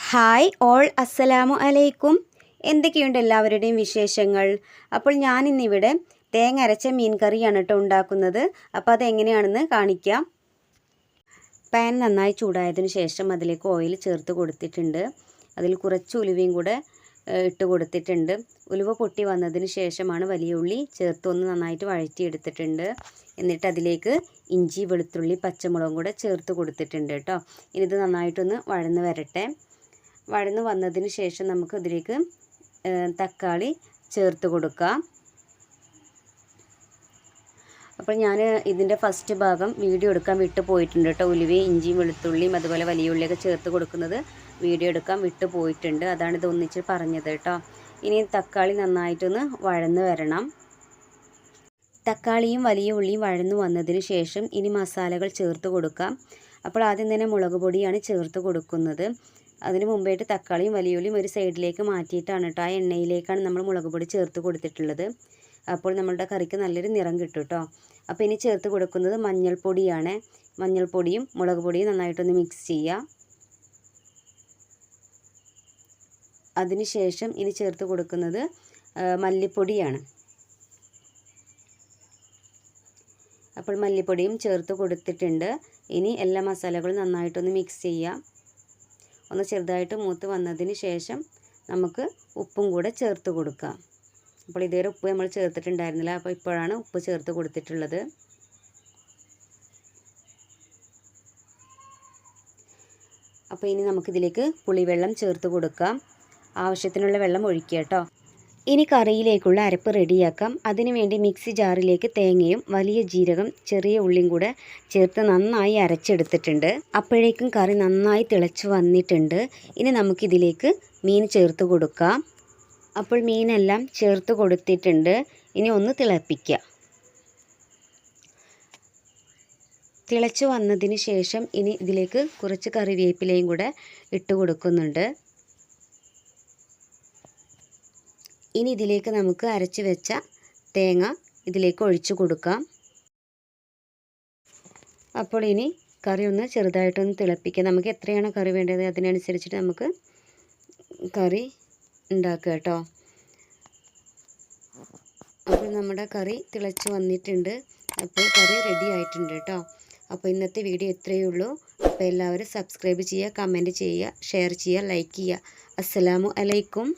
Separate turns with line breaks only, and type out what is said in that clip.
Hi all അസ്സലാമു അലൈക്കും. എന്തൊക്കെയുണ്ട് എല്ലാവരുടെയും വിശേഷങ്ങൾ? അപ്പോൾ ഞാനിന്നിവിടെ തേങ്ങ അരച്ച മീൻ കറിയാണ് കേട്ടോ ഉണ്ടാക്കുന്നത്. അപ്പോൾ അതെങ്ങനെയാണെന്ന് കാണിക്കാം. പാൻ നന്നായി ചൂടായതിനു ശേഷം അതിലേക്ക് ഓയിൽ ചേർത്ത് കൊടുത്തിട്ടുണ്ട്. അതിൽ കുറച്ച് ഉലുവയും കൂടെ ഇട്ട് കൊടുത്തിട്ടുണ്ട്. ഉലുവ പൊട്ടി വന്നതിന് ശേഷമാണ് വലിയ ഉള്ളി ചേർത്ത് ഒന്ന് നന്നായിട്ട് വഴറ്റിയെടുത്തിട്ടുണ്ട്. എന്നിട്ട് അതിലേക്ക് ഇഞ്ചി, വെളുത്തുള്ളി, പച്ചമുളകും കൂടെ ചേർത്ത് കൊടുത്തിട്ടുണ്ട് കേട്ടോ. ഇനി ഇത് നന്നായിട്ടൊന്ന് വഴന്ന് വരട്ടെ. വഴന്ന് വന്നതിന് ശേഷം നമുക്ക് ഇതിലേക്ക് തക്കാളി ചേർത്ത് കൊടുക്കാം. അപ്പോൾ ഞാൻ ഇതിൻ്റെ ഫസ്റ്റ് ഭാഗം വീഡിയോ എടുക്കാൻ വിട്ടു പോയിട്ടുണ്ട് കേട്ടോ. ഉലുവയും ഇഞ്ചിയും വെളുത്തുള്ളിയും അതുപോലെ വലിയ ഉള്ളിയൊക്കെ ചേർത്ത് കൊടുക്കുന്നത് വീഡിയോ എടുക്കാൻ വിട്ടു പോയിട്ടുണ്ട്. അതാണ് ഇത് ഒന്നിച്ച് പറഞ്ഞത് കേട്ടോ. ഇനി തക്കാളി നന്നായിട്ടൊന്ന് വഴന്ന് വരണം. തക്കാളിയും വലിയ ഉള്ളിയും വഴന്നു വന്നതിന് ശേഷം ഇനി മസാലകൾ ചേർത്ത് കൊടുക്കാം. അപ്പോൾ ആദ്യം തന്നെ മുളക് പൊടിയാണ് ചേർത്ത് കൊടുക്കുന്നത്. അതിന് മുമ്പായിട്ട് തക്കാളിയും വലിയ ഉള്ളിയും ഒരു സൈഡിലേക്ക് മാറ്റിയിട്ടാണ് കേട്ടോ. ആ എണ്ണയിലേക്കാണ് നമ്മൾ മുളക് പൊടി ചേർത്ത് കൊടുത്തിട്ടുള്ളത്. അപ്പോൾ നമ്മളുടെ കറിക്ക് നല്ലൊരു നിറം കിട്ടും കേട്ടോ. അപ്പോൾ ഇനി ചേർത്ത് കൊടുക്കുന്നത് മഞ്ഞൾപ്പൊടിയാണ്. മഞ്ഞൾപ്പൊടിയും മുളക് പൊടിയും നന്നായിട്ടൊന്ന് മിക്സ് ചെയ്യുക. അതിനുശേഷം ഇനി ചേർത്ത് കൊടുക്കുന്നത് മല്ലിപ്പൊടിയാണ്. അപ്പോൾ മല്ലിപ്പൊടിയും ചേർത്ത് കൊടുത്തിട്ടുണ്ട്. ഇനി എല്ലാ മസാലകളും നന്നായിട്ടൊന്ന് മിക്സ് ചെയ്യാം. ഒന്ന് ചെറുതായിട്ട് മൂത്ത് വന്നതിന് ശേഷം നമുക്ക് ഉപ്പും കൂടെ ചേർത്ത് കൊടുക്കാം. അപ്പോൾ ഇതുവരെ ഉപ്പ് നമ്മൾ ചേർത്തിട്ടുണ്ടായിരുന്നില്ല. അപ്പോൾ ഇപ്പോഴാണ് ഉപ്പ് ചേർത്ത് കൊടുത്തിട്ടുള്ളത്. അപ്പോൾ ഇനി നമുക്കിതിലേക്ക് പുളിവെള്ളം ചേർത്ത് കൊടുക്കാം. ആവശ്യത്തിനുള്ള വെള്ളം ഒഴിക്കുക കേട്ടോ. ഇനി കറിയിലേക്കുള്ള അരപ്പ് റെഡിയാക്കാം. അതിനുവേണ്ടി മിക്സി ജാറിലേക്ക് തേങ്ങയും വലിയ ജീരകം, ചെറിയ ഉള്ളിയും കൂടെ ചേർത്ത് നന്നായി അരച്ചെടുത്തിട്ടുണ്ട്. അപ്പോഴേക്കും കറി നന്നായി തിളച്ച് വന്നിട്ടുണ്ട്. ഇനി നമുക്കിതിലേക്ക് മീൻ ചേർത്ത് കൊടുക്കാം. അപ്പോൾ മീനെല്ലാം ചേർത്ത് കൊടുത്തിട്ടുണ്ട്. ഇനി ഒന്ന് തിളപ്പിക്കുക. തിളച്ച് വന്നതിന് ശേഷം ഇനി ഇതിലേക്ക് കുറച്ച് കറിവേപ്പിലയും കൂടെ ഇട്ട് കൊടുക്കുന്നുണ്ട്. ഇനി ഇതിലേക്ക് നമുക്ക് അരച്ച് വെച്ച തേങ്ങ ഇതിലേക്ക് ഒഴിച്ചു കൊടുക്കാം. അപ്പോൾ ഇനി കറി ഒന്ന് ചെറുതായിട്ടൊന്ന് തിളപ്പിക്കുക. നമുക്ക് എത്രയാണ് കറി വേണ്ടത് അതിനനുസരിച്ചിട്ട് നമുക്ക് കറി ഉണ്ടാക്കുക കേട്ടോ. അപ്പോൾ നമ്മുടെ കറി തിളച്ച് വന്നിട്ടുണ്ട്. അപ്പോൾ കറി റെഡി ആയിട്ടുണ്ട് കേട്ടോ. അപ്പോൾ ഇന്നത്തെ വീഡിയോ ഇത്രയേ ഉള്ളൂ. അപ്പോൾ എല്ലാവരും സബ്സ്ക്രൈബ് ചെയ്യുക, കമൻറ്റ് ചെയ്യുക, ഷെയർ ചെയ്യുക, ലൈക്ക് ചെയ്യുക. അസ്സലാമു അലൈക്കും.